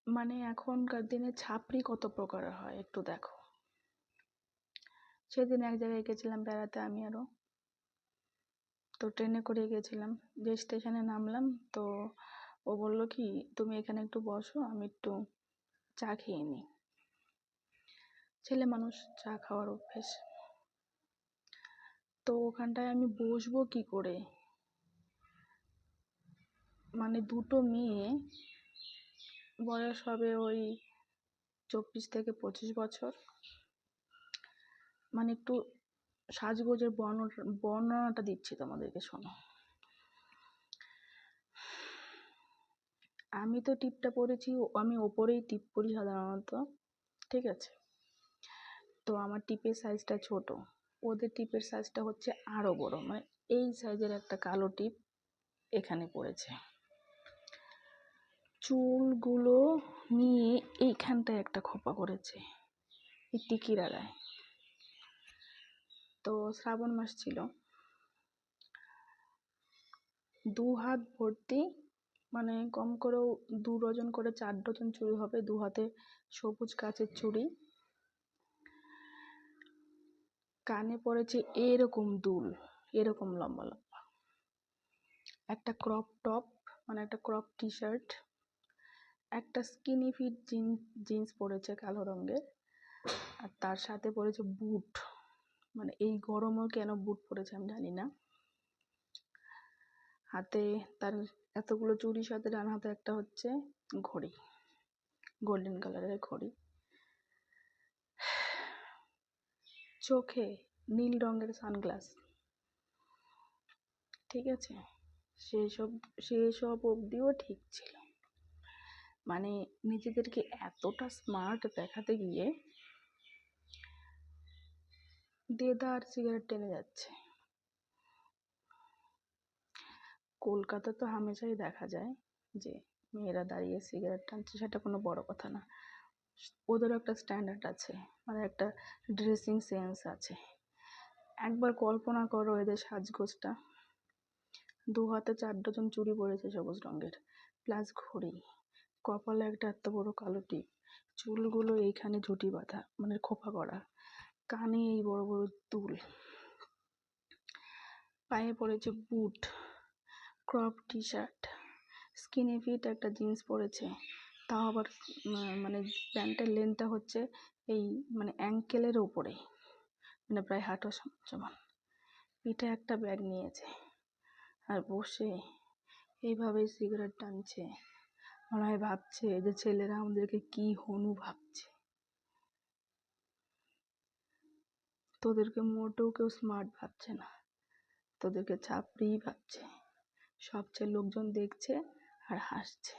মানে এখনকার দিনে ছাপড়ি কত প্রকারের হয় একটু দেখো। সেদিন এক জায়গায় গেছিলাম বেড়াতে আমি আরো, তো ট্রেনে করে গেছিলাম, যে স্টেশনে নামলাম তো ও বললো কি তুমি এখানে একটু বসো, আমি একটু চা খেয়ে নিই। ছেলে মানুষ, চা খাওয়ার অভ্যেস। তো ওখানটায় আমি বসবো কি করে, মানে দুটো মেয়ে, বয়স হবে ওই 24 থেকে 25 বছর, মানে একটু সাজগোজের বর্ণনাটা দিচ্ছি তোমাদেরকে, শোনো। আমি তো টিপটা পরেছি, আমি ওপরেই টিপ পরি সাধারণত, ঠিক আছে। তো আমার টিপের সাইজটা ছোট, ওদের টিপের সাইজটা হচ্ছে আরো বড়, মানে এই সাইজের একটা কালো টিপ এখানে পড়েছে। চুলগুলো নিয়ে এইখানটায় একটা খোপা করেছে এই টিকির আগায়। তো শ্রাবণ মাস ছিল, 2 হাত ভর্তি, মানে কম করেও 2 ডজন করে 4 ডজন চুড়ি হবে, 2 হাতে সবুজ কাচের চুড়ি, কানে পড়েছে এরকম দুল, এরকম লম্বা লম্বা, একটা ক্রপ টপ মানে একটা ক্রপ টি শার্ট, একটা স্কিনি ফিট জিন্স পরেছে কালো রঙের, আর তার সাথে পরেছে বুট, মানে এই গরমও কেন বুট পরেছে আমি জানি না। হাতে তার এতগুলো চুড়ির সাথে ডান হাতে একটা হচ্ছে ঘড়ি, গোল্ডেন কালারের ঘড়ি, চোখে নীল রঙের সানগ্লাস, ঠিক আছে। সেসব অবধিও ঠিক ছিল, মানে নিজেদেরকে এতটা স্মার্ট দেখাতে গিয়ে দেদার সিগারেট টেনে যাচ্ছে। কলকাতা তো হামেশাই দেখা যায় যে মেয়েরা দাঁড়িয়ে সিগারেট টানছে, সেটা কোনো বড় কথা না, ওদেরও একটা স্ট্যান্ডার্ড আছে, মানে একটা ড্রেসিং সেন্স আছে। একবার কল্পনা করো এদের সাজগোজটা, 2 হাতে 4 ডজন চুড়ি পরেছে সবুজ রঙের, প্লাস ঘড়ি, কপালে একটা এত বড় কালো টিপ, চুলগুলো এইখানে ঝুঁটি বাঁধা মানে খোপা করা, কানে এই বড় বড় দুল, পায়ে পড়েছে boot, crop T shirt, skinny fit একটা জিন্স পরেছে, তাও আবার মানে প্যান্টের লেন্থটা হচ্ছে এই মানে অ্যাঙ্কেলের ওপরে, মানে প্রায় হাঁটুর সমান। পিঠে একটা ব্যাগ নিয়েছে আর বসে এইভাবে সিগারেট টানছে, মনে হয় ভাবছে যে ছেলেরা আমাদেরকে কি হনু ভাবছে। তোদেরকে মোটেও কেউ স্মার্ট ভাবছে না, তোদেরকে ছাপড়িই ভাবছে। সবচেয়ে লোকজন দেখছে আর হাসছে।